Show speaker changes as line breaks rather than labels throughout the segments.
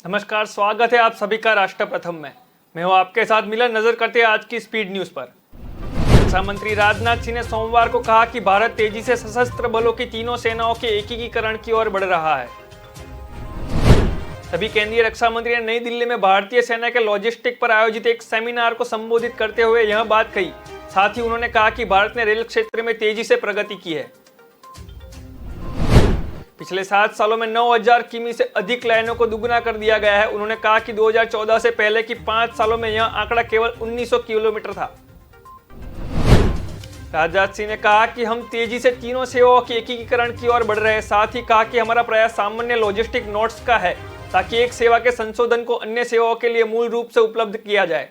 नमस्कार, स्वागत है आप सभी का राष्ट्र प्रथम में। मैं हूं आपके साथ मिलन। नजर करते हैं आज की स्पीड न्यूज पर। रक्षा मंत्री राजनाथ सिंह ने सोमवार को कहा कि भारत तेजी से सशस्त्र बलों की तीनों सेनाओं के एकीकरण की ओर बढ़ रहा है। तभी केंद्रीय रक्षा मंत्री ने नई दिल्ली में भारतीय सेना के लॉजिस्टिक पर आयोजित एक सेमिनार को संबोधित करते हुए यह बात कही। साथ ही उन्होंने कहा कि भारत ने रेल क्षेत्र में तेजी से प्रगति की है। पिछले 7 सालों में 9000 किमी से अधिक लाइनों को दुगुना कर दिया गया है। उन्होंने कहा कि 2014 से पहले की 5 सालों में यह आंकड़ा केवल 1900 किलोमीटर था। राजनाथ सिंह ने कहा कि हम तेजी से तीनों सेवाओं के एकीकरण की ओर बढ़ रहे हैं। साथ ही कहा कि हमारा प्रयास सामान्य लॉजिस्टिक नोड्स का है ताकि एक सेवा के संशोधन को अन्य सेवाओं के लिए मूल रूप से उपलब्ध किया जाए।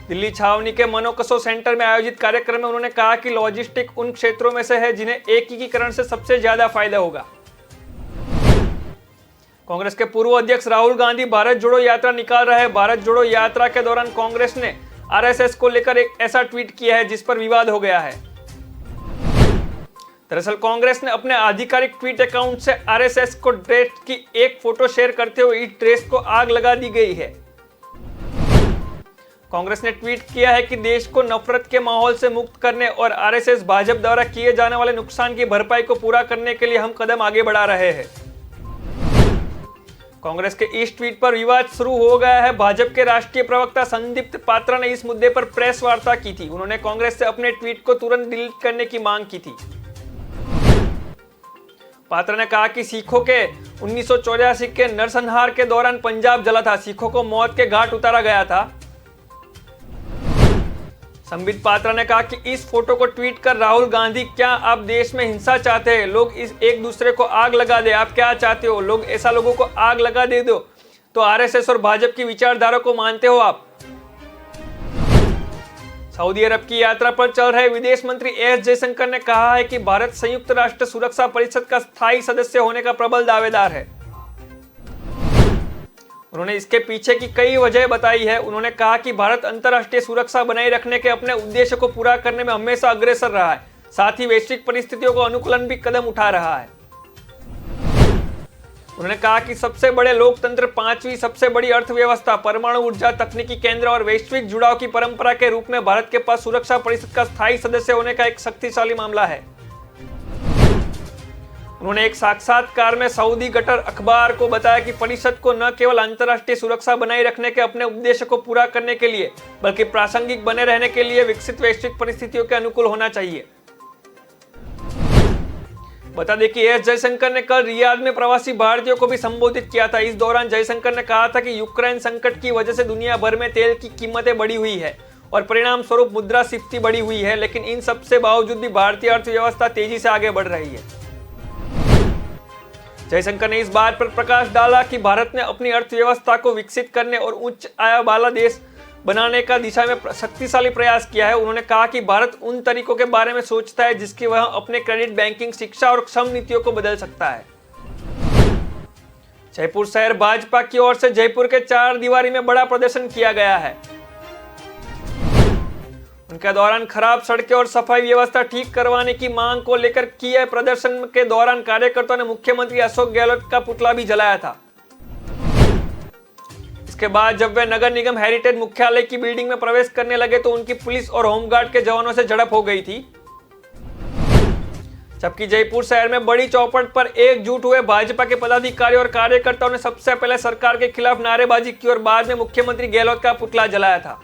दिल्ली छावनी के मनोकसो सेंटर में आयोजित कार्यक्रम में उन्होंने कहा कि लॉजिस्टिक उन क्षेत्रों में से है जिन्हें एकीकरण से सबसे ज्यादा फायदा होगा। कांग्रेस के पूर्व अध्यक्ष राहुल गांधी भारत जोड़ो यात्रा निकाल रहे हैं। भारत जोड़ो यात्रा के दौरान कांग्रेस ने आरएसएस को लेकर एक ऐसा ट्वीट किया है जिस पर विवाद हो गया है। दरअसल कांग्रेस ने अपने आधिकारिक ट्वीट अकाउंट से आरएसएस को ड्रेस की एक फोटो शेयर करते हुए इस ड्रेस को आग लगा दी गई है। कांग्रेस ने ट्वीट किया है कि देश को नफरत के माहौल से मुक्त करने और आरएसएस भाजपा द्वारा किए जाने वाले नुकसान की भरपाई को पूरा करने के लिए हम कदम आगे बढ़ा रहे हैं। कांग्रेस के इस ट्वीट पर विवाद शुरू हो गया है। भाजपा के राष्ट्रीय प्रवक्ता संदीप पात्रा ने इस मुद्दे पर प्रेस वार्ता की थी। उन्होंने कांग्रेस से अपने ट्वीट को तुरंत डिलीट करने की मांग की थी। पात्रा ने कहा कि सिखों के 1984 के नरसंहार के दौरान पंजाब जला था। सिखों को मौत के घाट उतारा गया था। संबित पात्रा ने कहा कि इस फोटो को ट्वीट कर राहुल गांधी, क्या आप देश में हिंसा चाहते हैं? लोग इस एक दूसरे को आग लगा दे, आप क्या चाहते हो? लोग ऐसा लोगों को आग लगा दे दो तो आरएसएस और भाजपा की विचारधारा को मानते हो आप? सऊदी अरब की यात्रा पर चल रहे विदेश मंत्री एस जयशंकर ने कहा है कि भारत संयुक्त राष्ट्र सुरक्षा परिषद का स्थायी सदस्य होने का प्रबल दावेदार है। उन्होंने इसके पीछे की कई वजह बताई है। उन्होंने कहा कि भारत अंतर्राष्ट्रीय सुरक्षा बनाए रखने के अपने उद्देश्य को पूरा करने में हमेशा अग्रसर रहा है। साथ ही वैश्विक परिस्थितियों को अनुकूलन भी कदम उठा रहा है। उन्होंने कहा कि सबसे बड़े लोकतंत्र, 5वीं सबसे बड़ी अर्थव्यवस्था, परमाणु ऊर्जा, तकनीकी केंद्र और वैश्विक जुड़ाव की परंपरा के रूप में भारत के पास सुरक्षा परिषद का स्थायी सदस्य होने का एक शक्तिशाली मामला है। उन्होंने एक साक्षात्कार में सऊदी गटर अखबार को बताया कि परिषद को न केवल अंतर्राष्ट्रीय सुरक्षा बनाए रखने के अपने उद्देश्य को पूरा करने के लिए बल्कि प्रासंगिक बने रहने के लिए विकसित वैश्विक परिस्थितियों के अनुकूल होना चाहिए। बता दें कि एस जयशंकर ने कल रियाद में प्रवासी भारतीयों को भी संबोधित किया था। इस दौरान जयशंकर ने कहा था कि यूक्रेन संकट की वजह से दुनिया भर में तेल की कीमतें बढ़ी हुई है और परिणाम स्वरूप मुद्रास्फीति बढ़ी हुई है, लेकिन इन सबसे बावजूद भी भारतीय अर्थव्यवस्था तेजी से आगे बढ़ रही है। जयशंकर ने इस बात पर प्रकाश डाला कि भारत ने अपनी अर्थव्यवस्था को विकसित करने और उच्च आय वाला देश बनाने का दिशा में शक्तिशाली प्रयास किया है। उन्होंने कहा कि भारत उन तरीकों के बारे में सोचता है जिसकी वह अपने क्रेडिट, बैंकिंग, शिक्षा और श्रम नीतियों को बदल सकता है। जयपुर शहर भाजपा की ओर से जयपुर के 4 दीवारी में बड़ा प्रदर्शन किया गया है। उनके दौरान खराब सड़कें और सफाई व्यवस्था ठीक करवाने की मांग को लेकर किए प्रदर्शन के दौरान कार्यकर्ताओं ने मुख्यमंत्री अशोक गहलोत का पुतला भी जलाया था। इसके बाद जब वे नगर निगम हेरिटेज मुख्यालय की बिल्डिंग में प्रवेश करने लगे तो उनकी पुलिस और होमगार्ड के जवानों से झड़प हो गई थी। जबकि जयपुर शहर में बड़ी चौपट पर एकजुट हुए भाजपा के पदाधिकारी और कार्यकर्ताओं ने सबसे पहले सरकार के खिलाफ नारेबाजी की और बाद में मुख्यमंत्री गहलोत का पुतला जलाया था।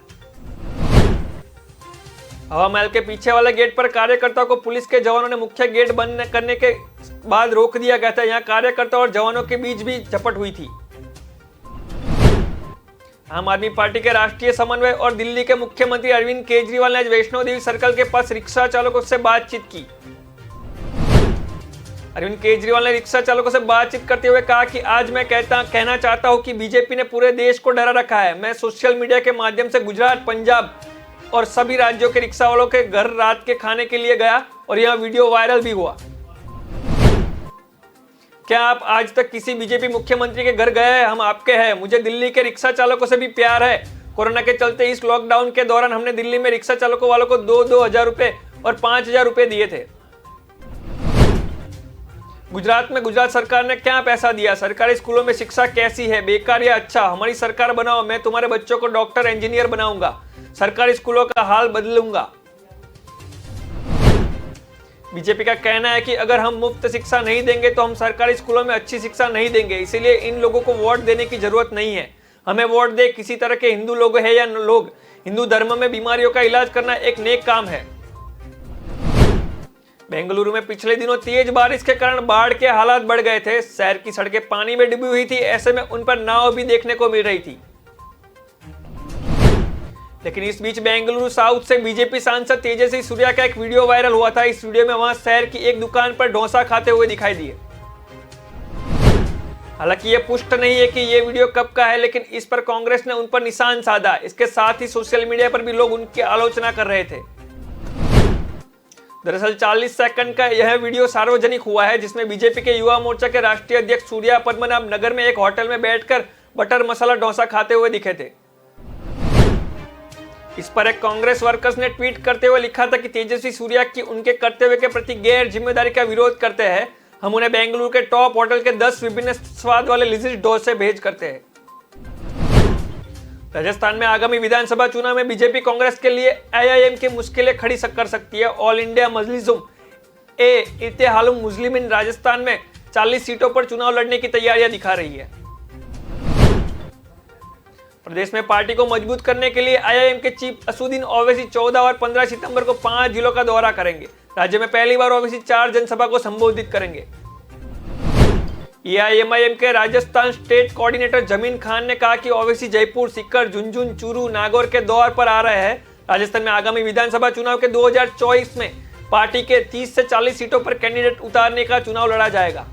हवा महल के पीछे वाले गेट पर कार्यकर्ताओं को पुलिस के जवानों ने मुख्य गेट बंद करने के बाद रोक दिया गया था। यहाँ कार्यकर्ताओं और जवानों के बीच भी झपट हुई थी। आम आदमी पार्टी के राष्ट्रीय समन्वय और दिल्ली के मुख्यमंत्री अरविंद केजरीवाल ने आज वैष्णो देवी सर्कल के पास रिक्शा चालकों से बातचीत की। अरविंद केजरीवाल ने रिक्शा चालकों से बातचीत करते हुए कहा कि आज मैं कहना चाहता हूं कि बीजेपी ने पूरे देश को डरा रखा है। मैं सोशल मीडिया के माध्यम से गुजरात, पंजाब और सभी राज्यों के रिक्शा वालों के घर रात के खाने के लिए गया और यह वीडियो वायरल भी हुआ। क्या आप आज तक किसी बीजेपी मुख्यमंत्री के घर गए हैं? हम आपके हैं। मुझे दिल्ली के रिक्शा चालकों से भी प्यार है। कोरोना के चलते इस लॉकडाउन के दौरान हमने दिल्ली में रिक्शा चालकों वालों को 2-2 हजार रुपए और 5,000 रुपए दिए थे। गुजरात में गुजरात सरकार ने क्या पैसा दिया, सरकारी स्कूलों में शिक्षा कैसी है, बेकार या अच्छा, हमारी सरकार बनाओ, मैं तुम्हारे बच्चों को डॉक्टर इंजीनियर बनाऊंगा, सरकारी स्कूलों का हाल बदलूंगा। बीजेपी का कहना है कि अगर हम मुफ्त शिक्षा नहीं देंगे तो हम सरकारी स्कूलों में अच्छी शिक्षा नहीं देंगे, इसीलिए इन लोगों को वोट देने की जरूरत नहीं है। हमें वोट दे किसी तरह के हिंदू लोग हैं या लोग, हिंदू धर्म में बीमारियों का इलाज करना एक नेक काम है। बेंगलुरु में पिछले दिनों तेज बारिश के कारण बाढ़ के हालात बढ़ गए थे। शहर की सड़कें पानी में डूबी हुई थी, ऐसे में उन पर नाव भी देखने को मिल रही थी। लेकिन इस बीच बेंगलुरु साउथ से बीजेपी सांसद तेजस्वी सूर्या का एक वीडियो वायरल हुआ था। इस वीडियो में वहां शहर की एक दुकान पर डोसा खाते हुए दिखाई दिए। हालांकि यह पुष्ट नहीं है कि यह वीडियो कब का है, लेकिन इस पर कांग्रेस ने उन पर निशान साधा। इसके साथ ही सोशल मीडिया पर भी लोग उनकी आलोचना कर रहे थे। दरअसल 40 सेकंड का यह वीडियो सार्वजनिक हुआ है, जिसमें बीजेपी के युवा मोर्चा के राष्ट्रीय अध्यक्ष सूर्या पद्मनाभ नगर में एक होटल में बैठकर बटर मसाला डोसा खाते हुए दिखे थे। इस पर एक कांग्रेस वर्कर्स ने ट्वीट करते हुए लिखा था कि तेजस्वी सूर्या की उनके कर्तव्य के प्रति गैर जिम्मेदारी का विरोध करते हैं। हम उन्हें बेंगलुरु के टॉप होटल के 10 विभिन्न स्वाद वाले लिजिट डोसे भेज करते हैं। राजस्थान में आगामी विधानसभा चुनाव में बीजेपी कांग्रेस के लिए आईआईएम की मुश्किलें खड़ी कर सकती है। ऑल इंडिया मजलिसुम ए इत्तेहादुल मुस्लिमीन राजस्थान में 40 सीटों पर चुनाव लड़ने की तैयारियां दिखा रही है। प्रदेश में पार्टी को मजबूत करने के लिए आईआईएम के चीफ असुद्दीन ओवैसी 14 और 15 सितंबर को 5 जिलों का दौरा करेंगे। राज्य में पहली बार ओवैसी 4 जनसभा को संबोधित करेंगे। एआईएमआईएम के राजस्थान स्टेट कोऑर्डिनेटर जमीन खान ने कहा कि ओवैसी जयपुर, सीकर, झुंझुनू, चूरू, नागौर के दौर पर आ रहे हैं। राजस्थान में आगामी विधानसभा चुनाव के 2024 में पार्टी के 30 से 40 सीटों पर कैंडिडेट उतारने का चुनाव लड़ा जाएगा।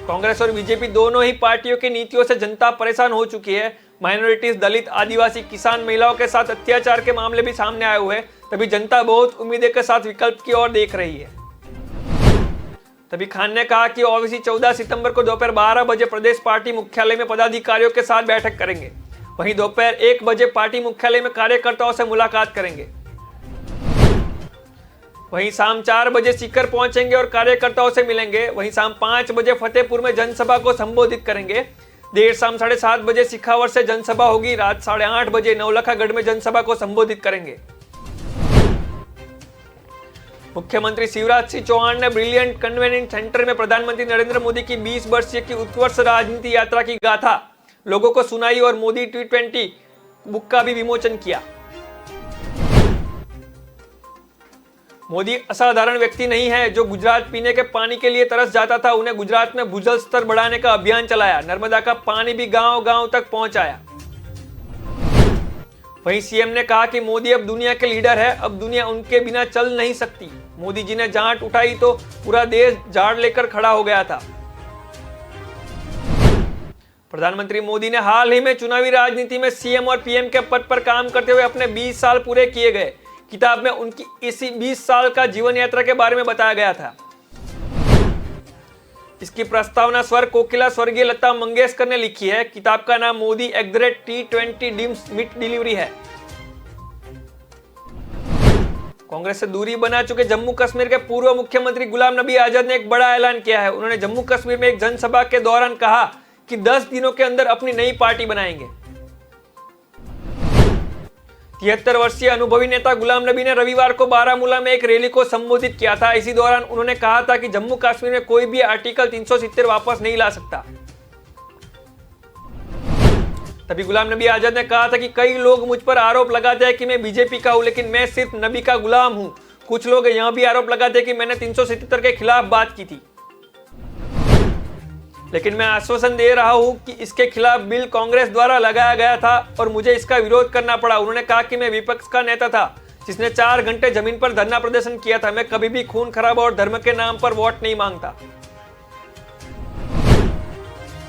कांग्रेस और बीजेपी दोनों ही पार्टियों की नीतियों से जनता परेशान हो चुकी है। माइनॉरिटीज, दलित, आदिवासी, किसान, महिलाओं के साथ अत्याचार के मामले भी सामने आए हुए हैं। तभी जनता बहुत उम्मीदें के साथ विकल्प की ओर देख रही है। तभी खान ने कहा कि ओवैसी 14 सितंबर को दोपहर 12 बजे प्रदेश पार्टी मुख्यालय में पदाधिकारियों के साथ बैठक करेंगे। वहीं दोपहर 1 बजे पार्टी मुख्यालय में कार्यकर्ताओं से मुलाकात करेंगे। वहीं शाम 4 बजे सीकर पहुंचेंगे और कार्यकर्ताओं से मिलेंगे। वहीं शाम 5 बजे फतेहपुर में जनसभा को संबोधित करेंगे। देर शाम 7:30 बजे सिखावर से जनसभा होगी। रात 8:30 बजे नवलखागढ़ में जनसभा को संबोधित करेंगे। मुख्यमंत्री शिवराज सिंह चौहान ने ब्रिलियंट कन्वेंशन सेंटर में प्रधानमंत्री नरेंद्र मोदी की 20 वर्षीय की उत्कर्ष राजनीति यात्रा की गाथा लोगों को सुनाई और मोदी T20 बुक का भी विमोचन किया। मोदी असाधारण व्यक्ति नहीं है जो गुजरात पीने के पानी के लिए तरस जाता था। उन्हें गुजरात में भूजल स्तर बढ़ाने का अभियान चलाया। नर्मदा का पानी भी गांव-गांव तक पहुंचाया। वहीं सीएम ने कहा कि मोदी अब दुनिया के लीडर है, अब दुनिया उनके बिना चल नहीं सकती। मोदी जी ने जांट उठाई तो पूरा देश झाड़ लेकर खड़ा हो गया था। प्रधानमंत्री मोदी ने हाल ही में चुनावी राजनीति में सीएम और पीएम के पद पर काम करते हुए अपने 20 साल पूरे किए गए। किताब में उनकी इसी 20 साल का जीवन यात्रा के बारे में बताया गया था। इसकी प्रस्तावना स्वर कोकिला स्वर्गीय लता मंगेशकर ने लिखी है। किताब का नाम Modi @T20 dreams meet delivery है। कांग्रेस से दूरी बना चुके जम्मू कश्मीर के पूर्व मुख्यमंत्री गुलाम नबी आजाद ने एक बड़ा ऐलान किया है। उन्होंने जम्मू कश्मीर में एक जनसभा के दौरान कहा कि 10 दिनों के अंदर अपनी नई पार्टी बनाएंगे। 73 वर्षीय अनुभवी नेता गुलाम नबी ने रविवार को बारामूला में एक रैली को संबोधित किया था। इसी दौरान उन्होंने कहा था कि जम्मू कश्मीर में कोई भी आर्टिकल 370 वापस नहीं ला सकता। तभी गुलाम नबी आजाद ने कहा था कि कई लोग मुझ पर आरोप लगाते हैं कि मैं बीजेपी का हूं, लेकिन मैं सिर्फ नबी का गुलाम हूं। कुछ लोग यहां भी आरोप लगाते हैं कि मैंने 377 के खिलाफ बात की थी, लेकिन मैं आश्वासन दे रहा हूं कि इसके खिलाफ बिल कांग्रेस द्वारा लगाया गया था और मुझे इसका विरोध करना पड़ा। उन्होंने कहा कि मैं विपक्ष का नेता था जिसने 4 घंटे जमीन पर धरना प्रदर्शन किया था। मैं कभी भी खून खराबा और धर्म के नाम पर वोट नहीं मांगता।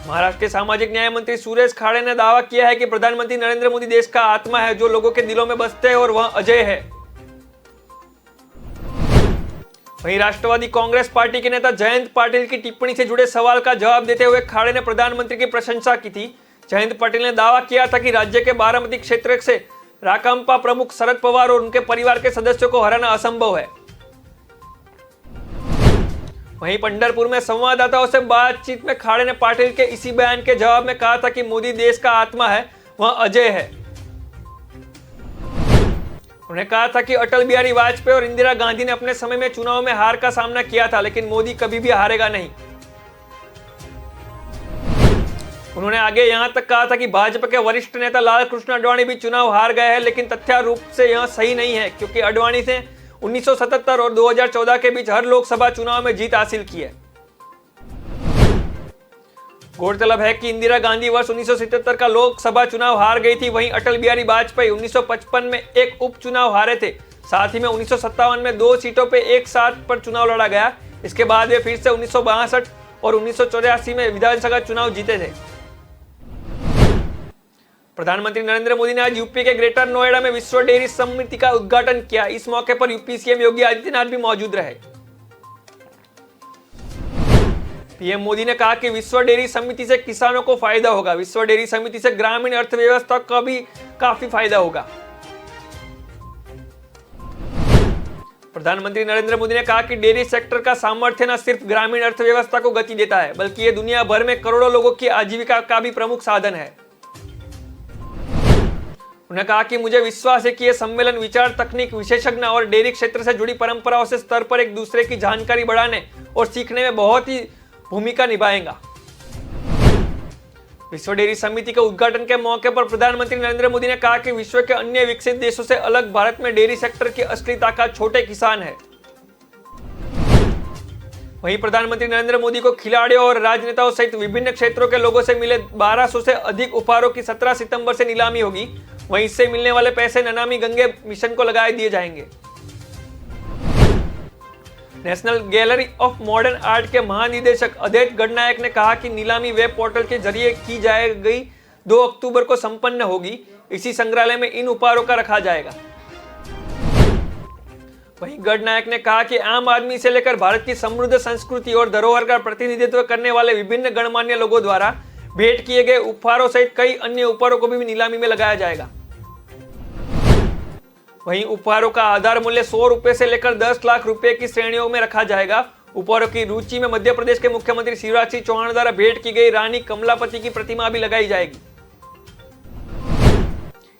महाराष्ट्र के सामाजिक न्याय मंत्री सुरेश खाड़े ने दावा किया है कि प्रधानमंत्री नरेंद्र मोदी देश का आत्मा है जो लोगों के दिलों में बसते हैं और वह अजय है। वहीं राष्ट्रवादी कांग्रेस पार्टी के नेता जयंत पाटिल की टिप्पणी से जुड़े सवाल का जवाब देते हुए खाड़े ने प्रधानमंत्री की प्रशंसा की थी। जयंत पाटिल ने दावा किया था कि राज्य के बारामती क्षेत्र से राकांपा प्रमुख शरद पवार और उनके परिवार के सदस्यों को हराना असंभव है। वहीं पंढरपुर में संवाददाताओं से बातचीत में खाड़े ने पाटिल के इसी बयान के जवाब में कहा था कि मोदी देश का आत्मा है, वह अजय है। उन्होंने कहा था कि अटल बिहारी वाजपेयी और इंदिरा गांधी ने अपने समय में चुनाव में हार का सामना किया था, लेकिन मोदी कभी भी हारेगा नहीं। उन्होंने आगे यहां तक कहा था कि भाजपा के वरिष्ठ नेता लालकृष्ण आडवाणी भी चुनाव हार गए हैं, लेकिन तथ्य रूप से यह सही नहीं है, क्योंकि आडवाणी ने 1977 और 2014 के बीच हर लोकसभा चुनाव में जीत हासिल की है। गौरतलब है कि इंदिरा गांधी वर्ष 1977 का लोकसभा चुनाव हार गई थी, वहीं अटल बिहारी वाजपेयी 1955 में एक उपचुनाव हारे थे। साथ ही में 1957 में 2 सीटों पे एक साथ पर चुनाव लड़ा गया। इसके बाद वे फिर से 1962 और 1984 में विधानसभा चुनाव जीते थे। प्रधानमंत्री नरेंद्र मोदी ने आज यूपी के ग्रेटर नोएडा में विश्व डेयरी समिति का उद्घाटन किया। इस मौके पर यूपी सीएम योगी आदित्यनाथ भी मौजूद रहे। पीएम मोदी ने कहा कि विश्व डेयरी समिति से किसानों को फायदा होगा। विश्व डेयरी समिति से ग्रामीण अर्थव्यवस्था का भी काफी फायदा होगा। प्रधानमंत्री नरेंद्र मोदी ने कहा कि डेयरी सेक्टर का सामर्थ्य न सिर्फ ग्रामीण अर्थव्यवस्था को गति देता है, बल्कि ये दुनिया भर में करोड़ों लोगों की आजीविका का भी प्रमुख साधन है। उन्होंने कहा कि मुझे विश्वास है कि यह सम्मेलन विचार, तकनीक, विशेषज्ञ और डेयरी क्षेत्र से जुड़ी परंपराओं से स्तर पर एक दूसरे की जानकारी बढ़ाने और सीखने में बहुत ही भूमिका निभाएगा। विश्व डेयरी समिति के उद्घाटन के मौके पर प्रधानमंत्री नरेंद्र मोदी ने कहा कि विश्व के अन्य विकसित देशों से अलग भारत में डेयरी सेक्टर की असली ताकत छोटे किसान है। वहीं प्रधानमंत्री नरेंद्र मोदी को खिलाड़ियों और राजनेताओं सहित विभिन्न क्षेत्रों के लोगों से मिले 1200 से अधिक उपहारों की 17 सितंबर से नीलामी होगी। वहीं इससे मिलने वाले पैसे नमामि गंगे मिशन को लगाए दिए जाएंगे। National gallery of modern art के महानिदेशक अद्वैत गणनायक ने कहा कि नीलामी वेब पोर्टल के जरिए की जाएगी 2 अक्टूबर को संपन्न होगी। इसी संग्रहालय में इन उपहारों का रखा जाएगा। वहीं गणनायक ने कहा कि आम आदमी से लेकर भारत की समृद्ध संस्कृति और धरोहर का प्रतिनिधित्व करने वाले विभिन्न गणमान्य लोगों द्वारा भेंट किए गए उपहारों सहित कई अन्य उपहारों को भी नीलामी में लगाया जाएगा। वहीं उपहारों का आधार मूल्य 100 रुपए से लेकर 10 लाख रुपए की श्रेणियों में रखा जाएगा। उपहारों की रुचि में मध्य प्रदेश के मुख्यमंत्री शिवराज सिंह चौहान द्वारा भेंट की गई रानी कमलापति की प्रतिमा भी लगाई जाएगी।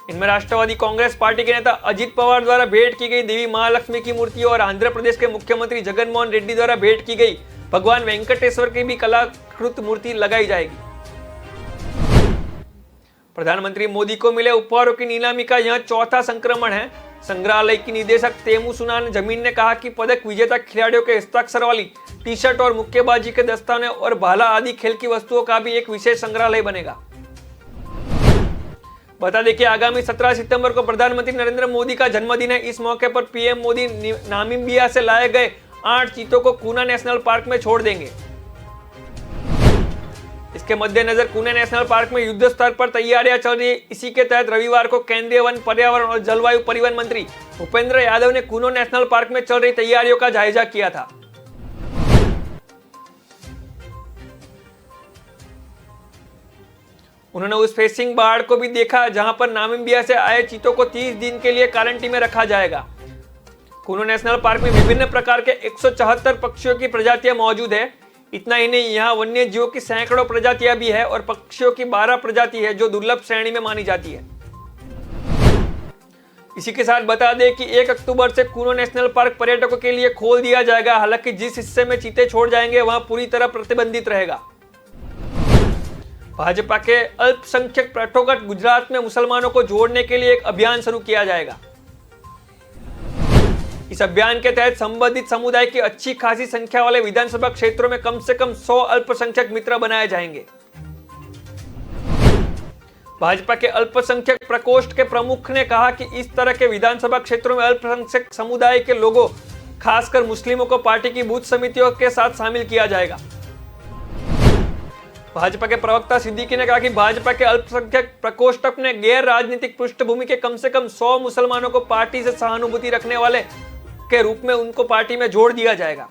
इनमें राष्ट्रवादी कांग्रेस पार्टी के नेता अजित पवार द्वारा भेंट की गई देवी महालक्ष्मी की मूर्ति और आंध्र प्रदेश के मुख्यमंत्री जगनमोहन रेड्डी द्वारा भेंट की गई भगवान वेंकटेश्वर की भी कलाकृत मूर्ति लगाई जाएगी। प्रधानमंत्री मोदी को मिले उपहारों की नीलामी का यह चौथा संक्रमण है। संग्रहालय की निदेशक तेमू सुनान जमीन ने कहा कि पदक विजेता खिलाड़ियों के हस्ताक्षर वाली टी शर्ट और मुक्केबाजी के दस्ताने और भाला आदि खेल की वस्तुओं का भी एक विशेष संग्रहालय बनेगा। बता दें कि आगामी 17 सितंबर को प्रधानमंत्री नरेंद्र मोदी का जन्मदिन है। इस मौके पर पीएम मोदी नामीबिया से लाए गए 8 चीतों को कूना नेशनल पार्क में छोड़ देंगे। इसके मद्देनजर कूना नेशनल पार्क में युद्ध स्तर पर तैयारियां चल रही है। इसी के तहत रविवार को केंद्रीय वन, पर्यावरण और जलवायु परिवहन मंत्री भूपेंद्र यादव ने कूनो नेशनल पार्क में चल रही तैयारियों का जायजा किया था। उन्होंने उस फेसिंग पहाड़ को भी देखा जहां पर नामीबिया से आए चीतों को 30 दिन के लिए क्वारंटीन में रखा जाएगा। कूनो नेशनल पार्क में विभिन्न प्रकार के 174 पक्षियों की प्रजातियां मौजूद है। इतना ही नहीं, यहाँ वन्य जीवों की सैकड़ों प्रजातियां भी है और पक्षियों की 12 प्रजाति है जो दुर्लभ श्रेणी में मानी जाती है। इसी के साथ बता दें कि 1 अक्टूबर से कूनो नेशनल पार्क पर्यटकों के लिए खोल दिया जाएगा। हालांकि जिस हिस्से में चीते छोड़ जाएंगे वहां पूरी तरह प्रतिबंधित रहेगा। भाजपा के अल्पसंख्यक पाठोगत गुजरात में मुसलमानों को जोड़ने के लिए एक अभियान शुरू किया जाएगा। इस अभियान के तहत संबंधित समुदाय की अच्छी खासी संख्या वाले विधानसभा क्षेत्रों में कम से कम 100 अल्पसंख्यक मित्र बनाए जाएंगे। भाजपा के अल्पसंख्यक प्रकोष्ठ के प्रमुख ने कहा कि इस तरह के विधानसभा क्षेत्रों में अल्पसंख्यक समुदाय के लोगों, खासकर मुस्लिमों को पार्टी की बूथ समितियों के साथ शामिल किया जाएगा। भाजपा के प्रवक्ता सिद्दीकी ने कहा कि भाजपा के अल्पसंख्यक प्रकोष्ठ ने गैर राजनीतिक पृष्ठभूमि के कम से कम 100 मुसलमानों को पार्टी से सहानुभूति रखने वाले के रूप में उनको पार्टी में जोड़ दिया जाएगा।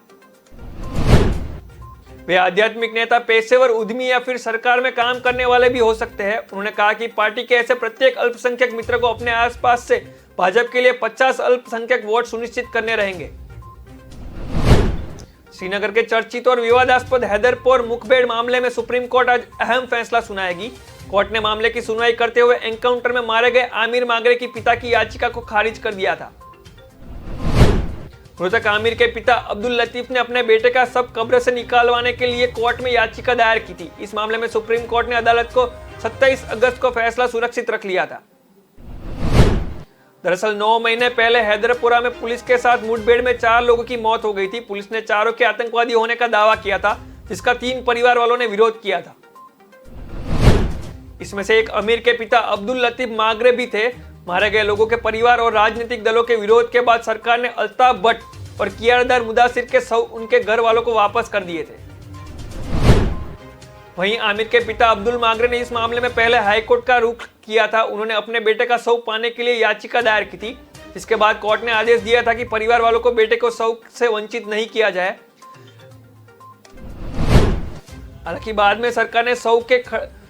वे आध्यात्मिक नेता, पेशेवर उद्यमी या फिर सरकार में काम करने वाले भी हो सकते हैं। उन्होंने कहा कि पार्टी के ऐसे प्रत्येक अल्पसंख्यक मित्र को अपने आसपास से भाजपा के लिए 50 अल्पसंख्यक वोट सुनिश्चित करने रहेंगे। श्रीनगर के चर्चित और विवादास्पद हैदरपोर मुखबिर मामले में सुप्रीम कोर्ट आज अहम फैसला सुनाएगी। कोर्ट ने मामले की सुनवाई करते हुए एनकाउंटर में मारे गए आमिर मागरे की पिता की याचिका को खारिज कर दिया था। मृतक आमिर के पिता अब्दुल लतीफ ने अपने बेटे का शव कब्र से निकालवाने के लिए कोर्ट में याचिका दायर की थी। इस मामले में सुप्रीम कोर्ट ने अदालत को 27 अगस्त को फैसला सुरक्षित रख लिया था। दरअसल 9 महीने पहले हैदरपुरा में पुलिस के साथ मुठभेड़ में 4 लोगों की मौत हो गई थी। पुलिस ने चारों के आतंकवादी होने का दावा किया था, जिसका 3 परिवार वालों ने विरोध किया था। इसमें से एक अमीर के पिता अब्दुल लतीफ मागरे भी थे। मारे गए लोगों के परिवार और राजनीतिक दलों के विरोध के बाद सरकार ने अल्ताफ भट्ट और कियारदार मुदासिर के शव उनके घर वालों को वापस कर दिए थे। वहीं आमिर के पिता अब्दुल मागरे ने इस मामले में पहले हाईकोर्ट का रुख किया था। उन्होंने अपने बेटे का शव पाने के लिए याचिका दायर की थी, जिसके बाद कोर्ट ने आदेश दिया था कि परिवार वालों को बेटे को शव से वंचित नहीं किया जाए। हालांकि बाद में सरकार ने शव के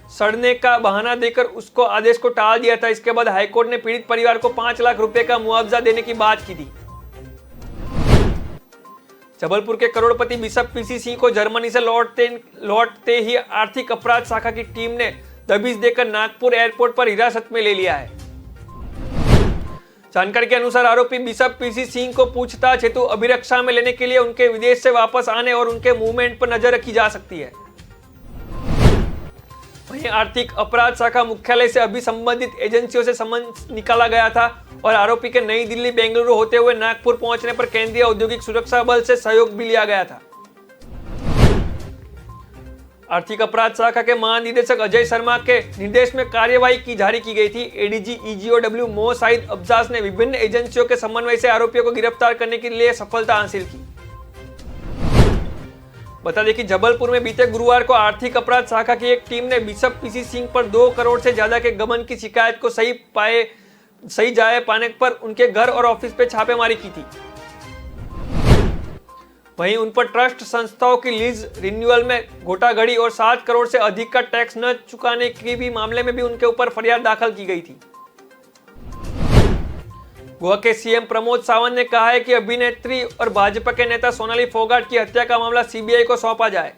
सड़ने का बहाना देकर उसको आदेश को टाल दिया था। इसके बाद हाईकोर्ट ने पीड़ित परिवार को 5 लाख रुपए का मुआवजा देने की बात की थी। जबलपुर के करोड़पति बिशप पीसी सिंह को जर्मनी से लौटते ही आर्थिक अपराध शाखा की टीम ने दबिश देकर नागपुर एयरपोर्ट पर हिरासत में ले लिया है। जानकारी के अनुसार आरोपी बिशप पीसी सिंह को पूछताछ हेतु अभिरक्षा में लेने के लिए उनके विदेश से वापस आने और उनके मूवमेंट पर नजर रखी जा सकती है। वहीं आर्थिक अपराध शाखा मुख्यालय से अभी संबंधित एजेंसियों से समन निकाला गया था और आरोपी के नई दिल्ली बेंगलुरु होते हुए नागपुर पहुंचने पर केंद्रीय औद्योगिक सुरक्षा बल से सहयोग भी लिया गया था। आर्थिक अपराध शाखा के महानिदेशक अजय शर्मा के निर्देश में कार्यवाही की जारी की गई थी। एडीजी ईजीओडब्ल्यू मो साइद अब्जास ने विभिन्न एजेंसियों के समन्वय से आरोपियों को गिरफ्तार करने के लिए सफलता हासिल की। बता दें कि जबलपुर में बीते गुरुवार को आर्थिक अपराध शाखा की एक टीम ने बिशप पीसी सिंह पर 2 करोड़ से ज्यादा के गबन की शिकायत को सही जाए पाने पर उनके घर और ऑफिस पे छापेमारी की थी। वहीं उन पर ट्रस्ट संस्थाओं की लीज रिन्यूअल में घोटाघड़ी और 7 करोड़ से अधिक का टैक्स न चुकाने के भी मामले में भी उनके ऊपर फरियाद दाखिल की गई थी। गोवा के सीएम प्रमोद सावंत ने कहा है कि अभिनेत्री और भाजपा के नेता सोनाली फोगाट की हत्या का मामला सीबीआई को सौंपा जाए।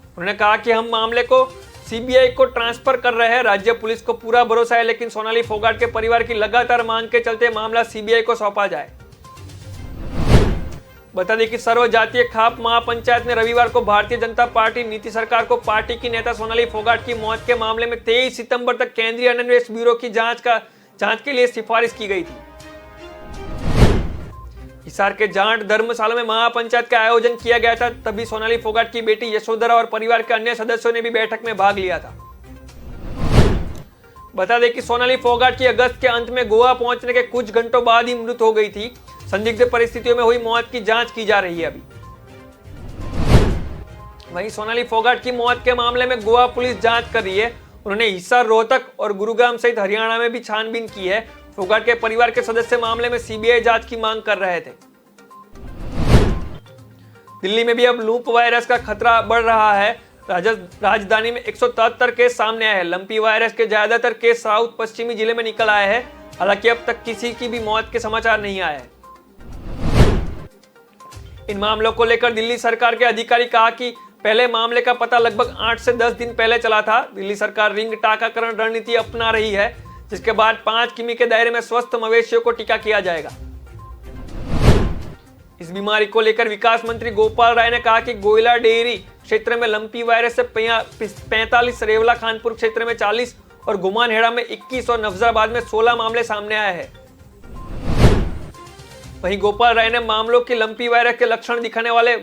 उन्होंने कहा कि हम मामले को सीबीआई को ट्रांसफर कर रहे हैं। राज्य पुलिस को पूरा भरोसा है, लेकिन सोनाली फोगाट के परिवार की लगातार मांग के चलते मामला सीबीआई को सौंपा जाए। बता दें कि सर्व जातीय खाप महापंचायत ने रविवार को भारतीय जनता पार्टी नीति सरकार को पार्टी की नेता सोनाली फोगाट की मौत के मामले में 23 सितंबर तक केंद्रीय अन्वेष ब्यूरो की जांच के लिए सिफारिश की गई थी। हिसार के जाट धर्मशाला में महापंचायत का आयोजन किया गया था। तभी सोनाली फोगाट की बेटी यशोधरा और परिवार के अन्य सदस्यों ने भी बैठक में भाग लिया था। बता दें कि सोनाली फोगाट की अगस्त के अंत में गोवा पहुंचने के कुछ घंटों बाद ही मृत्यु हो गई थी। संदिग्ध परिस्थितियों में हुई मौत की जांच की जा रही है। अभी वहीं सोनाली फोगाट की मौत के मामले में गोवा पुलिस जांच कर रही है। उन्होंने हिसार, रोहतक और गुरुग्राम सहित हरियाणा में भी छानबीन की है। फोगाट के परिवार के सदस्य मामले में सीबीआई जांच की मांग कर रहे थे। दिल्ली में भी अब लूप वायरस का खतरा बढ़ रहा है। राजधानी में 173 केस सामने आए हैं। लंपी वायरस के ज्यादातर केस साउथ पश्चिमी जिले में निकल आए हैं। हालांकि अब तक किसी की भी मौत के समाचार नहीं आए हैं। इन मामलों को लेकर दिल्ली सरकार के अधिकारी कहा कि पहले मामले का पता लगभग 8 से 10 दिन पहले चला था। दिल्ली सरकार रिंग टीकाकरण रणनीति अपना रही है, जिसके बाद 5 किमी के दायरे में स्वस्थ मवेशियों को टीका किया जाएगा। इस बीमारी को लेकर विकास मंत्री गोपाल राय ने कहा कि गोयला डेयरी क्षेत्र में लंपी वायरस से 45, रेवला खानपुर क्षेत्र में 40 और गुमानहेड़ा में 21 और नफजाबाद में 16 मामले सामने आए हैं। वहीं गोपाल राय ने मामलों की लंपी वायरस के लक्षण दिखाने वाले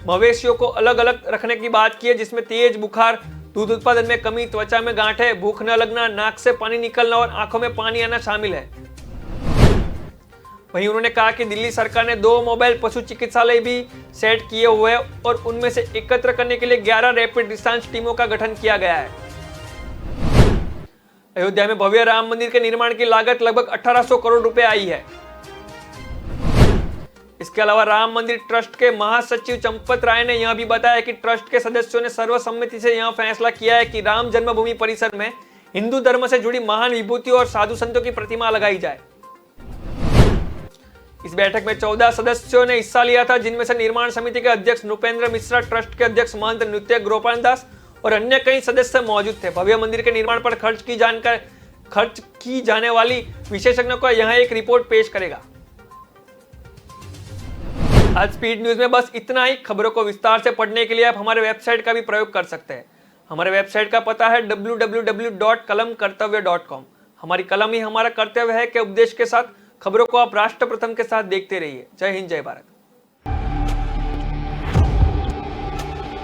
मवेशियों को अलग अलग रखने की बात की है, जिसमें तेज बुखार, दूध उत्पादन में कमी, त्वचा में गांठें, भूख न लगना, नाक से पानी निकलना और आंखों में पानी आना शामिल है। वहीं उन्होंने कहा कि दिल्ली सरकार ने 2 मोबाइल पशु चिकित्सालय भी सेट किए हुए हैं और उनमें से एकत्र करने के लिए 11 रैपिड रिस्पांस टीमों का गठन किया गया है। अयोध्या में भव्य राम मंदिर के निर्माण की लागत लगभग 1800 करोड़ रुपए आई है। इसके अलावा राम मंदिर ट्रस्ट के महासचिव चंपत राय ने यह भी बताया कि ट्रस्ट के सदस्यों ने सर्वसम्मति से यह फैसला किया है कि राम जन्मभूमि परिसर में हिंदू धर्म से जुड़ी महान विभूतियों और साधु संतों की प्रतिमा लगाई जाए। इस बैठक में 14 सदस्यों ने हिस्सा लिया था, जिनमें से निर्माण समिति के अध्यक्ष नृपेंद्र मिश्रा, ट्रस्ट के अध्यक्ष महंत नृत्य गोपाल दास और अन्य कई सदस्य मौजूद थे। भव्य मंदिर के निर्माण पर खर्च की जाने वाली विशेषज्ञों को यहाँ एक रिपोर्ट पेश करेगा। आज स्पीड न्यूज में बस इतना ही। खबरों को विस्तार से पढ़ने के लिए आप हमारे वेबसाइट का भी प्रयोग कर सकते हैं। हमारे वेबसाइट का पता है www.kalamkartavya.com। हमारी कलम ही हमारा कर्तव्य है के उपदेश के साथ खबरों को आप राष्ट्र प्रथम के साथ देखते रहिए। जय हिंद, जय भारत।